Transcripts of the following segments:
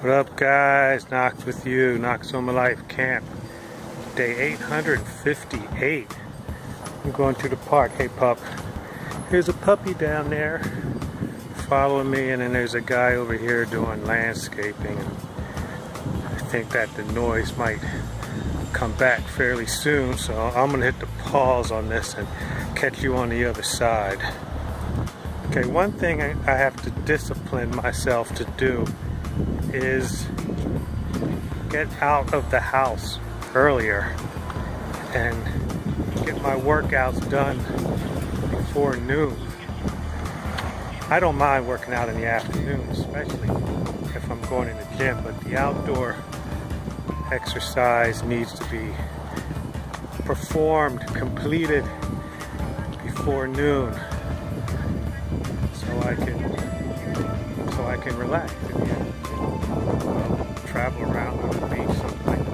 What up, guys? Nox with you, Noxsoma Life Camp, day 858. I'm going to the park. Hey pup, here's a puppy down there following me, and then there's a guy over here doing landscaping. I think that the noise might come back fairly soon, so I'm gonna hit the pause on this and catch you on the other side. Okay, one thing I have to discipline myself to do is get out of the house earlier and get my workouts done before noon. I don't mind working out in the afternoon, especially if I'm going in the gym, but the outdoor exercise needs to be performed, completed before noon, so I can relax again. Travel around on the beach, something like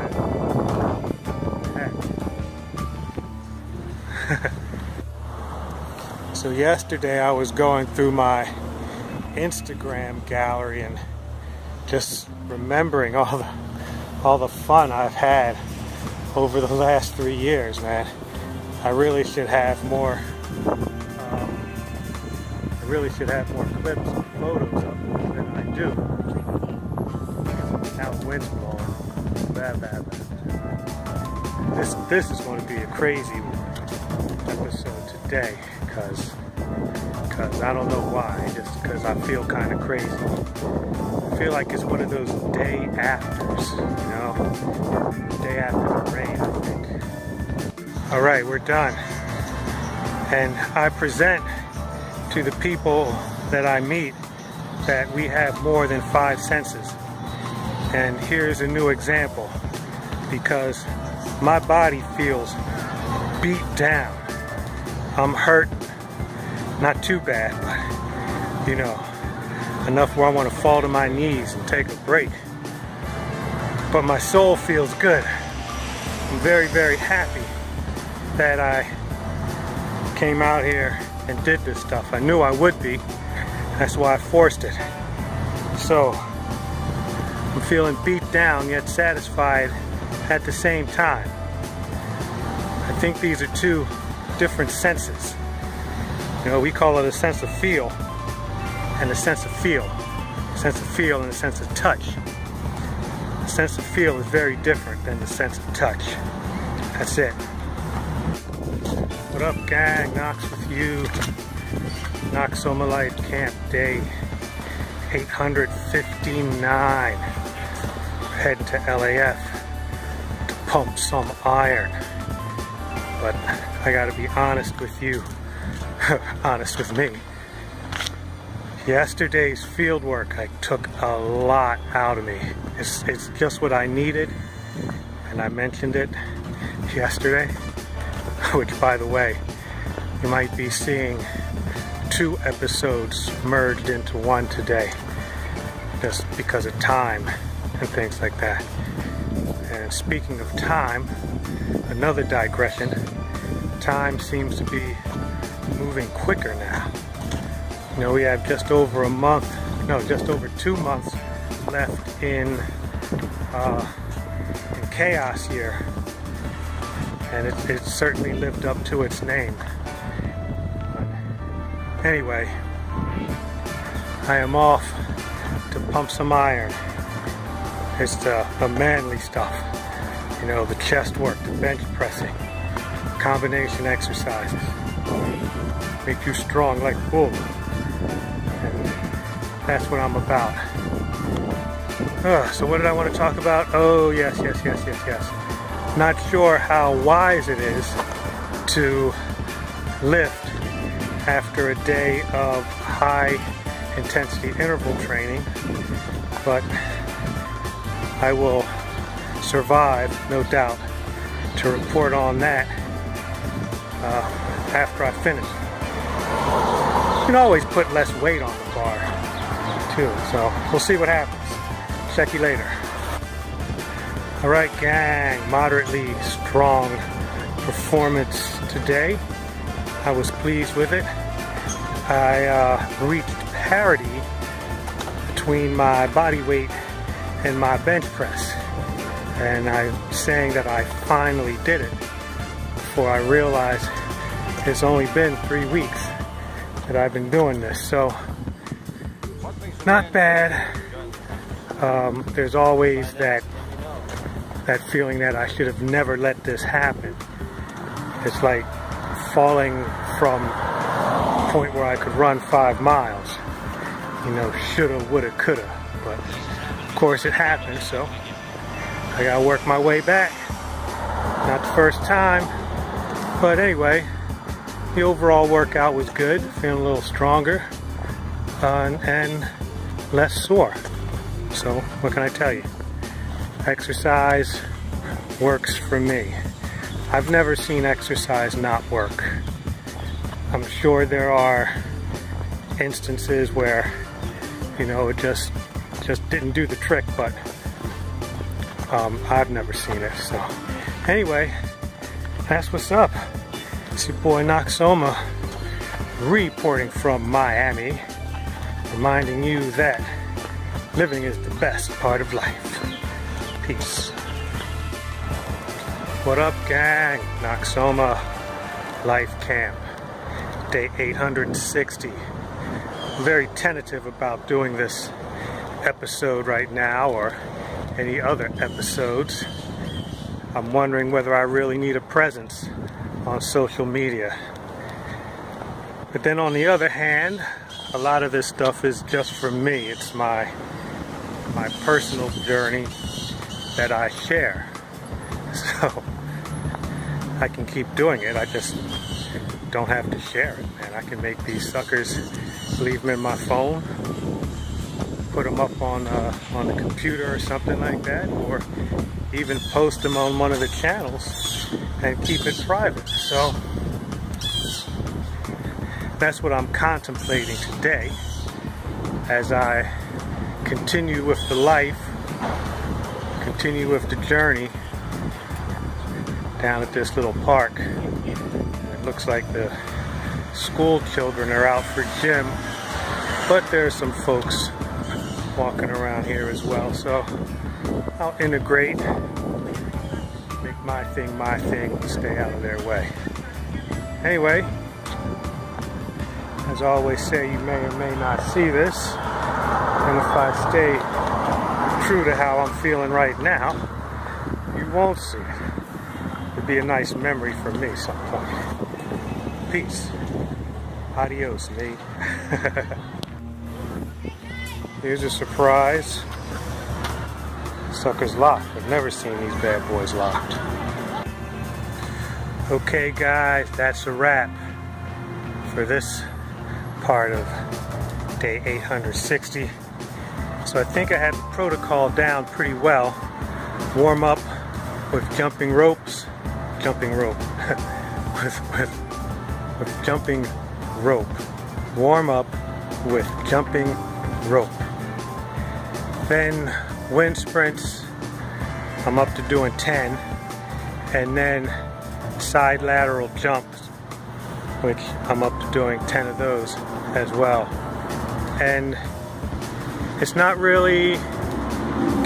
that. So yesterday I was going through my Instagram gallery and just remembering all the fun I've had over the last 3 years, man. I really should have more clips and photos of them than I do. Now the wind's blowing. This is going to be a crazy episode today, because I don't know why, just because I feel kind of crazy. I feel like it's one of those day afters, you know? Day after the rain, I think. Alright, we're done. And I present to the people that I meet that we have more than 5 senses. And here's a new example, because my body feels beat down. I'm hurt, not too bad, but you know, enough where I want to fall to my knees and take a break. But my soul feels good. I'm very, very happy that I came out here and did this stuff. I knew I would be. That's why I forced it. So I'm feeling beat down yet satisfied at the same time. I think these are two different senses. You know, we call it a sense of feel and a sense of feel. A sense of feel and a sense of touch. The sense of feel is very different than the sense of touch. That's it. What up, gang? Nox with you. Noxsoma Life Camp, day 859. We're heading to LAF to pump some iron. But I gotta be honest with you, honest with me. Yesterday's field work, I took a lot out of me. It's just what I needed, and I mentioned it yesterday, which, by the way, you might be seeing 2 episodes merged into one today, just because of time and things like that. And speaking of time, another digression, time seems to be moving quicker now. You know, we have just over 2 months left in chaos here, and it certainly lived up to its name. But anyway, I am off to pump some iron. It's the manly stuff, you know, the chest work, the bench pressing, combination exercises, make you strong like a bull. And that's what I'm about. So what did I want to talk about? Oh, yes. Not sure how wise it is to lift after a day of high intensity interval training, but I will survive, no doubt, to report on that after I finish. You can always put less weight on the bar too, so we'll see what happens. Check you later. Alright, gang, moderately strong performance today. I was pleased with it. I reached parity between my body weight in my bench press. And I'm saying that I finally did it before I realized it's only been 3 weeks that I've been doing this. So, not bad. There's always that feeling that I should have never let this happen. It's like falling from a point where I could run 5 miles. You know, shoulda, woulda, coulda. But of course it happened, so I gotta work my way back. Not the first time, but anyway, the overall workout was good. Feeling a little stronger and less sore. So what can I tell you? Exercise works for me. I've never seen exercise not work. I'm sure there are instances where, you know, it just didn't do the trick, but I've never seen it. So anyway, that's what's up. It's your boy Noxsoma reporting from Miami, reminding you that living is the best part of life. Peace. What up, gang? Noxsoma Life Camp, day 860. I'm very tentative about doing this episode right now or any other episodes. I'm wondering whether I really need a presence on social media. But then on the other hand, a lot of this stuff is just for me. It's my personal journey that I share. So I can keep doing it. I just don't have to share it, man. I can make these suckers, leave them in my phone, put them up on the computer or something like that, or even post them on one of the channels and keep it private. So that's what I'm contemplating today as I continue with the life, continue with the journey down at this little park. It looks like the school children are out for gym, but there's some folks walking around here as well, so I'll integrate, make my thing, stay out of their way. Anyway, as I always say, you may or may not see this, and if I stay true to how I'm feeling right now, you won't see it. It'd be a nice memory for me some point. Peace. Adios, me. Here's a surprise. Sucker's locked. I've never seen these bad boys locked. Okay guys, that's a wrap for this part of day 860. So I think I had the protocol down pretty well. Warm up with jumping ropes. Jumping rope. with jumping rope. Warm up with jumping rope. Then wind sprints, I'm up to doing 10, and then side lateral jumps, which I'm up to doing 10 of those as well. And it's not really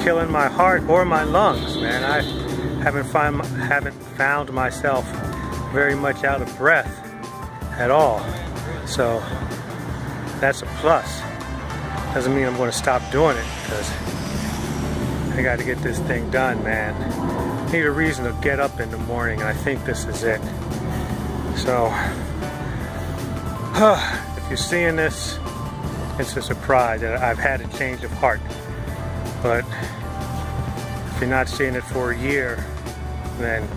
killing my heart or my lungs, man. I haven't found myself very much out of breath at all. So that's a plus. Doesn't mean I'm going to stop doing it, because I got to get this thing done, man. I need a reason to get up in the morning, and I think this is it. So, if you're seeing this, it's a surprise. I've had a change of heart. But if you're not seeing it for a year, then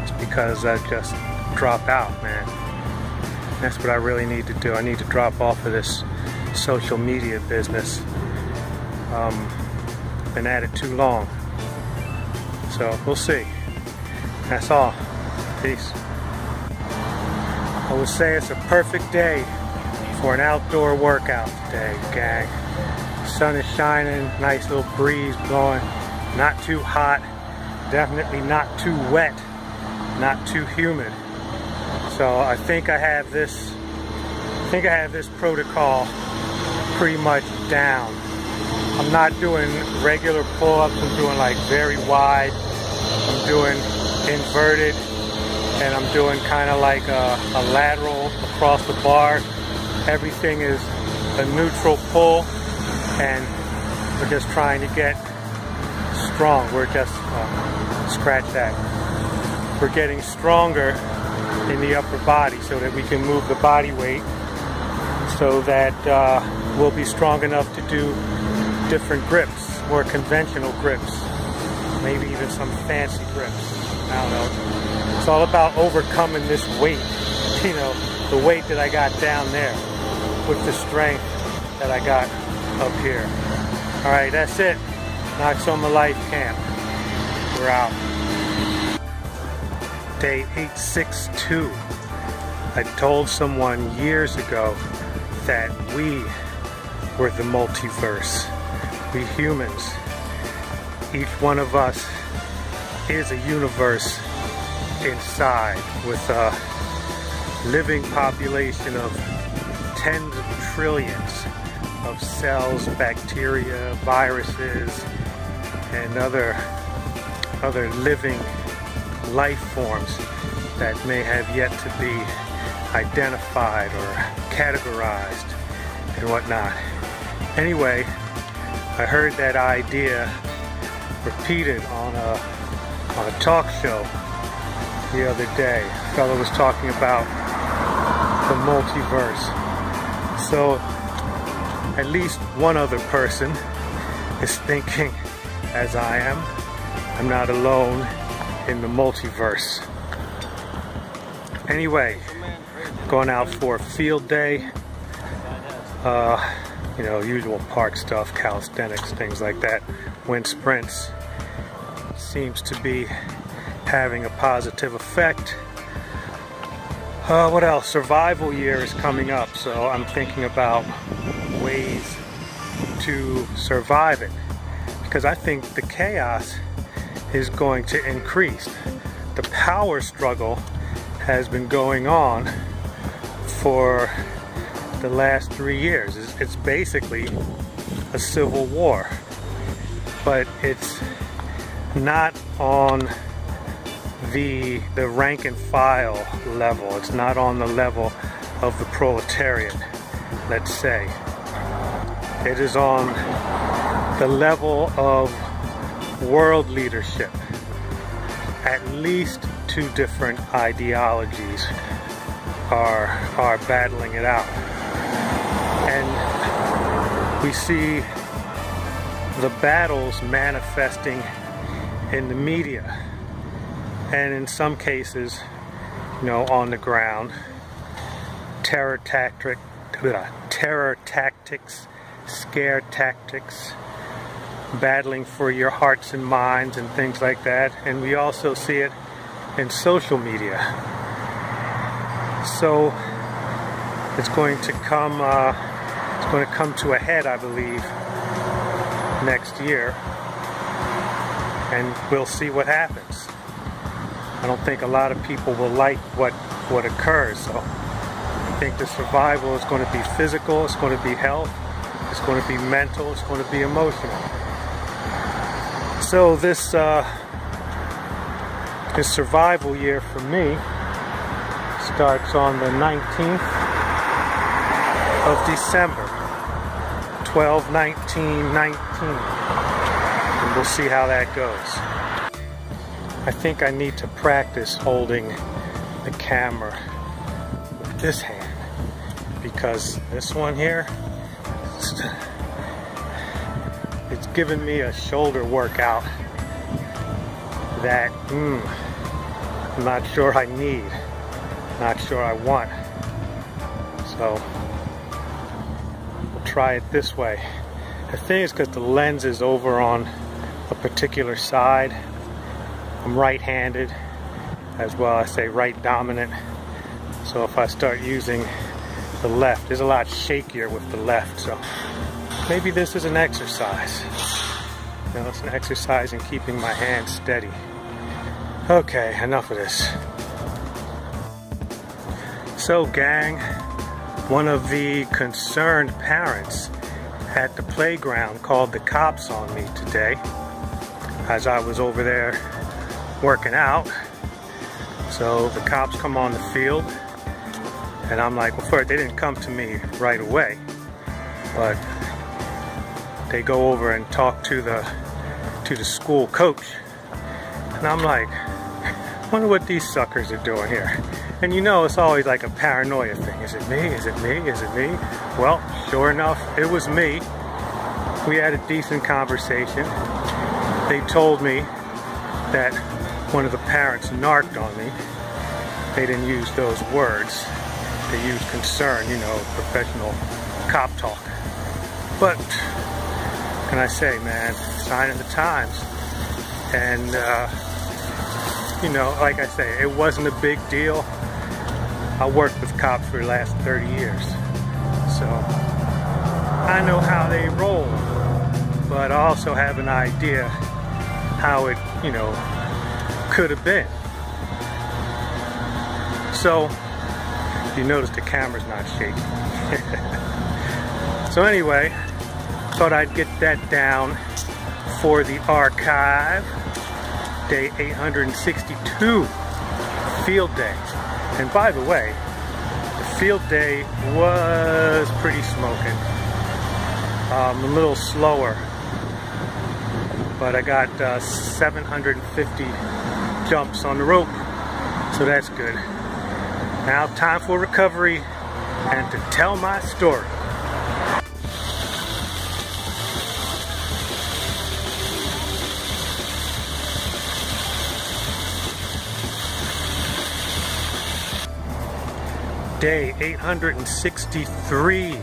it's because I just drop out, man. That's what I really need to do. I need to drop off of this social media business. Been at it too long. So we'll see. That's all. Peace. I would say it's a perfect day for an outdoor workout today, gang. Sun is shining, nice little breeze blowing, not too hot, definitely not too wet, not too humid. So I think I have this protocol pretty much down. I'm not doing regular pull-ups, I'm doing like very wide, I'm doing inverted, and I'm doing kind of like a lateral across the bar. Everything is a neutral pull, and we're just trying to get strong. We're just, scratch that. We're getting stronger in the upper body so that we can move the body weight so that we'll be strong enough to do different grips, more conventional grips, maybe even some fancy grips. I don't know. It's all about overcoming this weight, you know, the weight that I got down there with the strength that I got up here. All right, that's it. Noxsoma Life Camp. We're out. Day 862. I told someone years ago that we were the multiverse. We humans, each one of us is a universe inside with a living population of tens of trillions of cells, bacteria, viruses, and other living life forms that may have yet to be identified or categorized and whatnot. Anyway, I heard that idea repeated on a talk show the other day. A fellow was talking about the multiverse. So at least one other person is thinking as I am. I'm not alone in the multiverse. Anyway, going out for a field day. You know, usual park stuff, calisthenics, things like that. Wind sprints seems to be having a positive effect. What else? Survival year is coming up, so I'm thinking about ways to survive it, because I think the chaos is going to increase. The power struggle has been going on for the last 3 years. It's basically a civil war, but it's not on the rank and file level. It's not on the level of the proletariat, let's say. It is on the level of world leadership. At least 2 different ideologies are battling it out. And we see the battles manifesting in the media, and in some cases, you know, on the ground. Terror tactics, scare tactics, battling for your hearts and minds and things like that. And we also see it in social media. So it's going to come to a head, I believe, next year, and we'll see what happens. I don't think a lot of people will like what occurs, so I think the survival is going to be physical, it's going to be health, it's going to be mental, it's going to be emotional. So this survival year for me starts on the 19th of December, 12/19/19, and we'll see how that goes. I think I need to practice holding the camera with this hand, because this one here, it's giving me a shoulder workout that I'm not sure I need, not sure I want. So we'll try it this way. The thing is, because the lens is over on a particular side, I'm right-handed as well. I say right dominant. So if I start using the left, it's a lot shakier with the left. So maybe this is an exercise. You know, it's an exercise in keeping my hand steady. Okay, enough of this. So gang, one of the concerned parents at the playground called the cops on me today as I was over there working out. So the cops come on the field, and I'm like, well, first they didn't come to me right away, but they go over and talk to the school coach, and I'm like, wonder what these suckers are doing here. And you know, it's always like a paranoia thing. Is it me? Is it me? Is it me? Well, sure enough, it was me. We had a decent conversation. They told me that one of the parents narked on me. They didn't use those words. They used concern, you know, professional cop talk. But, what can I say, man? Sign of the times. And, you know, like I say, it wasn't a big deal. I worked with cops for the last 30 years. So, I know how they roll. But I also have an idea how it, you know, could have been. So, you notice the camera's not shaking. So anyway, thought I'd get that down for the archive. Day 862, field day. And by the way, the field day was pretty smoking. A little slower, but I got 750 jumps on the rope, so that's good. Now time for recovery and to tell my story. Day 863.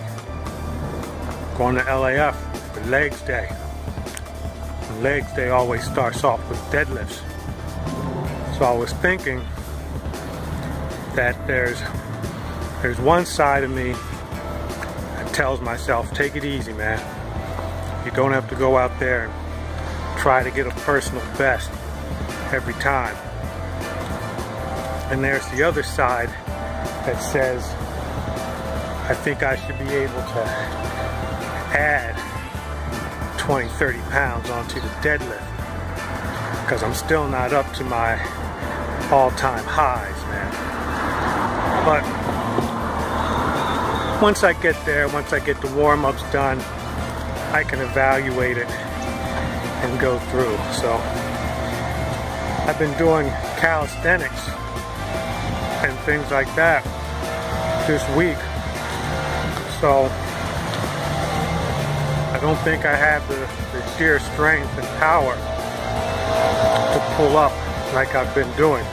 Going to LAF for legs day. And legs day always starts off with deadlifts. So I was thinking that there's one side of me that tells myself, take it easy, man. You don't have to go out there and try to get a personal best every time. And there's the other side that says, I think I should be able to add 20, 30 pounds onto the deadlift, because I'm still not up to my all-time highs, man. But once I get there, once I get the warm-ups done, I can evaluate it and go through. So I've been doing calisthenics and things like that this week, so I don't think I have the sheer strength and power to pull up like I've been doing,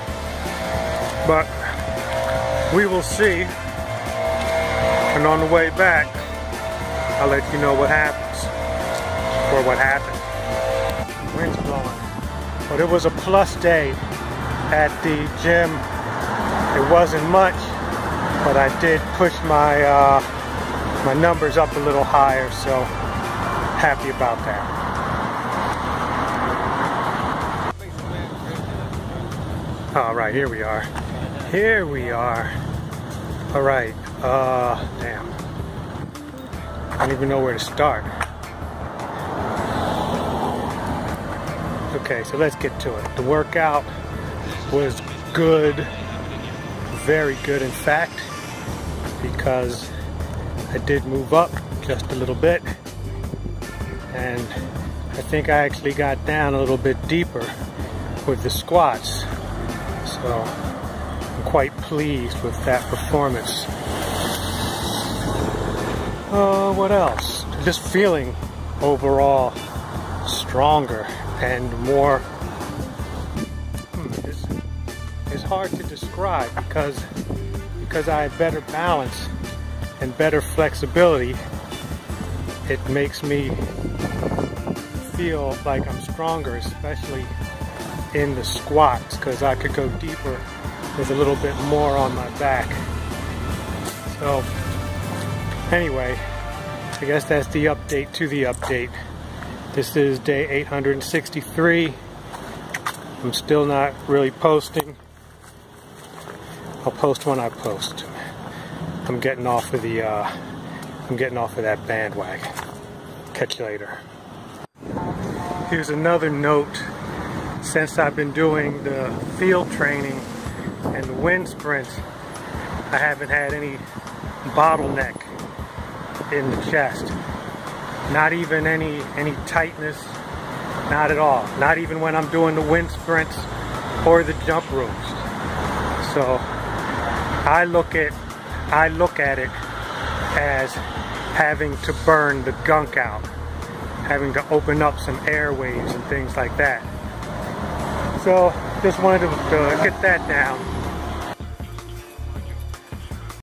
but we will see. And on the way back, I'll let you know what happens, or what happened. Wind's blowing, but it was a plus day at the gym. It wasn't much, but I did push my my numbers up a little higher, so happy about that. All right, here we are. Here we are. All right, damn. I don't even know where to start. Okay, so let's get to it. The workout was good. Very good, in fact, because I did move up just a little bit, and I think I actually got down a little bit deeper with the squats, so I'm quite pleased with that performance. What else? Just feeling overall stronger and more. It's hard to describe because I have better balance and better flexibility. It makes me feel like I'm stronger, especially in the squats, because I could go deeper with a little bit more on my back. So anyway, I guess that's the update to the update. This is day 863. I'm still not really posting. I'll post when I post. I'm getting off of that bandwagon. catch you later. Here's another note. Since I've been doing the field training and the wind sprints, I haven't had any bottleneck in the chest. Not even any tightness, not at all. Not even when I'm doing the wind sprints or the jump ropes. So I look at it as having to burn the gunk out, having to open up some airways and things like that. So just wanted to get that down.